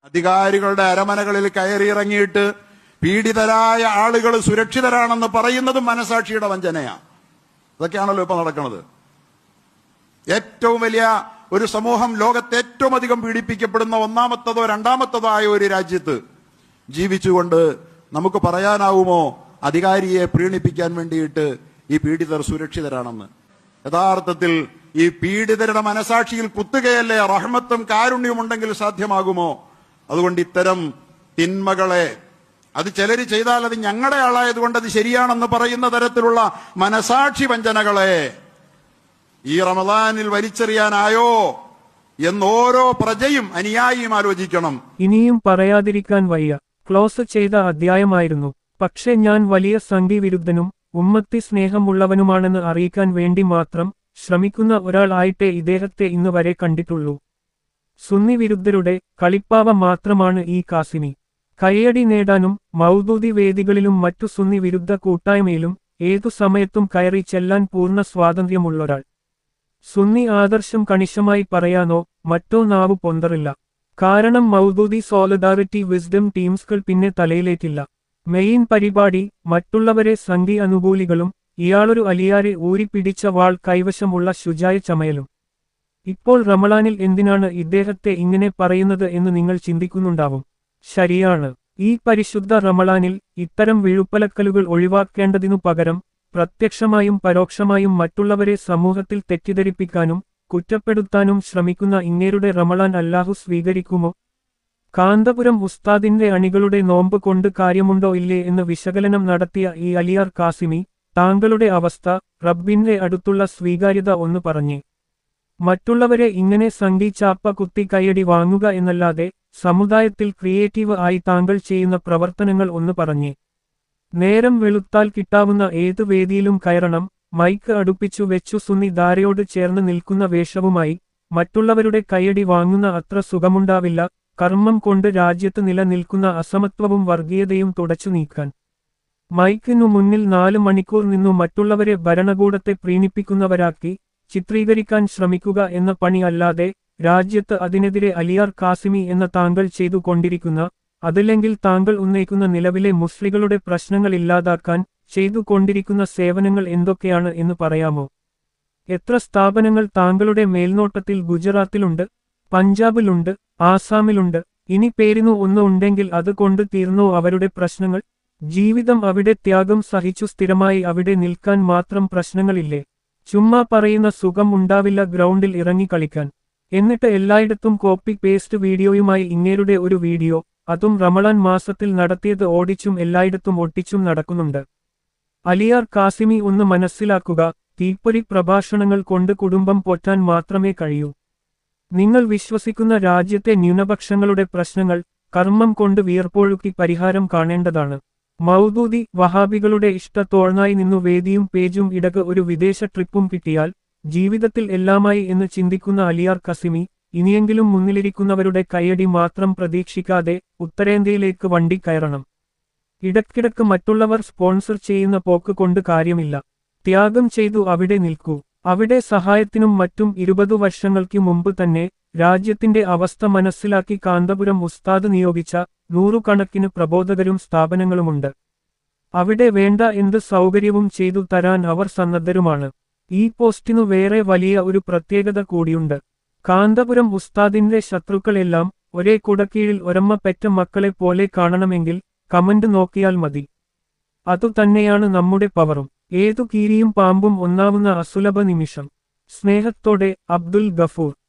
അധികാരികളുടെ അരമനകളിൽ കയറിയിറങ്ങിയിട്ട് പീഡിതരായ ആളുകൾ സുരക്ഷിതരാണെന്ന് പറയുന്നതും മനസാക്ഷിയുടെ വഞ്ചനയാണ്. അതൊക്കെയാണല്ലോ ഇപ്പൊ നടക്കുന്നത്. ഏറ്റവും വലിയ ഒരു സമൂഹം, ലോകത്തെ ഏറ്റവും അധികം പീഡിപ്പിക്കപ്പെടുന്ന ഒന്നാമത്തതോ രണ്ടാമത്തതോ ആയ ഒരു രാജ്യത്ത് ജീവിച്ചുകൊണ്ട് നമുക്ക് പറയാനാവുമോ അധികാരിയെ പ്രീണിപ്പിക്കാൻ വേണ്ടിയിട്ട് ഈ പീഡിതർ സുരക്ഷിതരാണെന്ന്? യഥാർത്ഥത്തിൽ ഈ പീഡിതരുടെ മനസാക്ഷിയിൽ കുത്തുകയല്ലേ റഹ്മത്തും കാരുണ്യവും ഉണ്ടെങ്കിൽ സാധ്യമാകുമോ? അതുകൊണ്ട് ഇത്തരം തിന്മകളെ, അത് ചിലര് ചെയ്താൽ അത് ഞങ്ങളുടെ ആളായതുകൊണ്ട് അത് ശരിയാണെന്ന് പറയുന്ന തരത്തിലുള്ള മനസാക്ഷി വഞ്ചനകളെ ഈ റമദാനിൽ വലിച്ചെറിയാനായോ എന്ന് ഓരോ പ്രജയും അനുയായിയും ആലോചിക്കണം. ഇനിയും പറയാതിരിക്കാൻ വയ്യ. ക്ലോസ് ചെയ്ത അധ്യായമായിരുന്നു. പക്ഷെ ഞാൻ വലിയ സംഘി വിരുദ്ധനും ഉമ്മത്തി സ്നേഹമുള്ളവനുമാണെന്ന് അറിയിക്കാൻ വേണ്ടി മാത്രം ശ്രമിക്കുന്ന ഒരാൾ ആയിട്ടേ ഇദ്ദേഹത്തെ ഇന്ന് വരെ കണ്ടിട്ടുള്ളൂ. സുന്നി വിരുദ്ധരുടെ കളിപ്പാവ മാത്രമാണ് ഈ കാസിമി. കയ്യടി നേടാനും മൗദൂദി വേദികളിലും മറ്റു സുന്നി വിരുദ്ധ കൂട്ടായ്മയിലും ഏതു സമയത്തും കയറി ചെല്ലാൻ പൂർണ്ണ സ്വാതന്ത്ര്യമുള്ളൊരാൾ. സുന്നി ആദർശം കണിശമായി പറയാനോ മറ്റോ നാവു പൊന്തറില്ല. കാരണം മൗദൂദി സോളിഡാറിറ്റി വിസ്ഡം ടീംസുകൾ പിന്നെ തലയിലേറ്റില്ല. മെയിൻ പരിപാടി മറ്റുള്ളവരെ സംഘി അനുകൂലികളും ഇയാളൊരു അലിയാരെ ഊരിപ്പിടിച്ച വാൾ കൈവശമുള്ള ശുജായ ചമയലും. ഇപ്പോൾ റമളാനിൽ എന്തിനാണ് ഇദ്ദേഹത്തെ ഇങ്ങനെ പറയുന്നത് എന്ന് നിങ്ങൾ ചിന്തിക്കുന്നുണ്ടാവും. ശരിയാണ്. ഈ പരിശുദ്ധ റമളാനിൽ ഇത്തരം വിഴുപ്പലക്കലുകൾ ഒഴിവാക്കേണ്ടതിനു പകരം പ്രത്യക്ഷമായും പരോക്ഷമായും മറ്റുള്ളവരെ സമൂഹത്തിൽ തെറ്റിദ്ധരിപ്പിക്കാനും കുറ്റപ്പെടുത്താനും ശ്രമിക്കുന്ന ഇങ്ങേരുടെ റമളാൻ അല്ലാഹു സ്വീകരിക്കുമോ? കാന്തപുരം ഉസ്താദിന്റെ അണികളുടെ നോമ്പ് കൊണ്ട് കാര്യമുണ്ടോ ഇല്ലേ എന്ന് വിശകലനം നടത്തിയ ഈ അലിയാർ കാസിമി, താങ്കളുടെ അവസ്ഥ റബ്ബിന്റെ അടുത്തുള്ള സ്വീകാര്യത ഒന്ന് പറഞ്ഞേ. മറ്റുള്ളവരെ ഇങ്ങനെ സംഘി ചാപ്പ കുത്തി കയ്യടി വാങ്ങുക എന്നല്ലാതെ സമുദായത്തിൽ ക്രിയേറ്റീവ് ആയി താങ്കൾ ചെയ്യുന്ന പ്രവർത്തനങ്ങൾ ഒന്ന് പറഞ്ഞേ. നേരം വെളുത്താൽ കിട്ടാവുന്ന ഏതു വേദിയിലും കയറണം, മൈക്ക് അടുപ്പിച്ചു വെച്ചു സുന്നി ധാരയോട് ചേർന്ന് നിൽക്കുന്ന വേഷവുമായി മറ്റുള്ളവരുടെ കയ്യടി വാങ്ങുന്ന അത്ര സുഖമുണ്ടാവില്ല. കർമ്മം കൊണ്ട് രാജ്യത്ത് നിലനിൽക്കുന്ന അസമത്വവും വർഗീയതയും തുടച്ചു നീക്കാൻ മൈക്കിനു മുന്നിൽ 4 മണിക്കൂർ നിന്നു മറ്റുള്ളവരെ ഭരണകൂടത്തെ പ്രീണിപ്പിക്കുന്നവരാക്കി ചിത്രീകരിക്കാൻ ശ്രമിക്കുക എന്ന പണി അല്ലാതെ രാജ്യത്ത് അതിനെതിരെ അലിയാർ കാസിമി എന്ന താങ്കൾ ചെയ്തു കൊണ്ടിരിക്കുന്ന, അതല്ലെങ്കിൽ താങ്കൾ ഉന്നയിക്കുന്ന നിലവിലെ മുസ്ലിങ്ങളുടെ പ്രശ്നങ്ങൾ ഇല്ലാതാക്കാൻ ചെയ്തു കൊണ്ടിരിക്കുന്ന സേവനങ്ങൾ എന്തൊക്കെയാണ് എന്ന് പറയാമോ? എത്ര സ്ഥാപനങ്ങൾ താങ്കളുടെ മേൽനോട്ടത്തിൽ ഗുജറാത്തിലുണ്ട്, പഞ്ചാബിലുണ്ട്, ആസാമിലുണ്ട്? ഇനി പേരിനു ഒന്ന് ഉണ്ടെങ്കിൽ അത് കൊണ്ട് തീർന്നോ അവരുടെ പ്രശ്നങ്ങൾ? ജീവിതം അവിടെ ത്യാഗം സഹിച്ചു സ്ഥിരമായി അവിടെ നിൽക്കാൻ മാത്രം പ്രശ്നങ്ങളില്ലേ? ചുമ്മാ പറയുന്ന സുഖം ഉണ്ടാവില്ല ഗ്രൗണ്ടിൽ ഇറങ്ങി കളിക്കാൻ. എന്നിട്ട് എല്ലായിടത്തും കോപ്പി പേസ്റ്റ് വീഡിയോയുമായി ഇങ്ങേരുടെ ഒരു വീഡിയോ, അതും റമളാൻ മാസത്തിൽ നടത്തിയത് ഓടിച്ചും എല്ലായിടത്തും ഒട്ടിച്ചും നടക്കുന്നുണ്ട്. അലിയാർ കാസിമി ഒന്ന് മനസ്സിലാക്കുക, തീപ്പൊരി പ്രഭാഷണങ്ങൾ കൊണ്ട് കുടുംബം പോറ്റാൻ മാത്രമേ കഴിയൂ. നിങ്ങൾ വിശ്വസിക്കുന്ന രാജ്യത്തെ ന്യൂനപക്ഷങ്ങളുടെ പ്രശ്നങ്ങൾ കർമ്മം കൊണ്ട് വിയർപ്പൊഴുക്കി പരിഹാരം കാണേണ്ടതാണ്. മൗദൂദി വഹാബികളുടെ ഇഷ്ടത്തോഴനായി നിന്നു വേദിയും പേജും ഇടക്ക് ഒരു വിദേശ ട്രിപ്പും കിട്ടിയാൽ ജീവിതത്തിൽ എല്ലാമായി എന്ന് ചിന്തിക്കുന്ന അലിയാർ കാസിമി, ഇനിയെങ്കിലും മുന്നിലിരിക്കുന്നവരുടെ കയ്യടി മാത്രം പ്രതീക്ഷിക്കാതെ ഉത്തരേന്ത്യയിലേക്ക് വണ്ടി കയറണം. ഇടയ്ക്കിടക്ക് മറ്റുള്ളവർ സ്പോൺസർ ചെയ്യുന്ന പോക്ക് കൊണ്ട് കാര്യമില്ല. ത്യാഗം ചെയ്തു അവിടെ നിൽക്കൂ. അവിടെ സഹായത്തിനും മറ്റും 20 വർഷങ്ങൾക്ക് മുമ്പ് തന്നെ രാജ്യത്തിന്റെ അവസ്ഥ മനസ്സിലാക്കി കാന്തപുരം ഉസ്താദ് നിയോഗിച്ച 100 കണക്കിന് പ്രബോധകരും സ്ഥാപനങ്ങളുമുണ്ട്. അവിടെ വേണ്ട എന്ത് സൗകര്യവും ചെയ്തു തരാൻ അവർ സന്നദ്ധരുമാണ്. ഈ പോസ്റ്റിനു വേറെ വലിയ ഒരു പ്രത്യേകത കൂടിയുണ്ട്. കാന്തപുരം ഉസ്താദിന്റെ ശത്രുക്കളെല്ലാം ഒരേ കുടക്കീഴിൽ ഒരമ്മ പെറ്റ മക്കളെ പോലെ കാണണമെങ്കിൽ കമന്റ് നോക്കിയാൽ മതി. അതുതന്നെയാണ് നമ്മുടെ പവറും. ഏതു കീരിയും പാമ്പും ഒന്നാവുന്ന അസുലഭ നിമിഷം. സ്നേഹത്തോടെ അബ്ദുൽ ഗഫൂർ.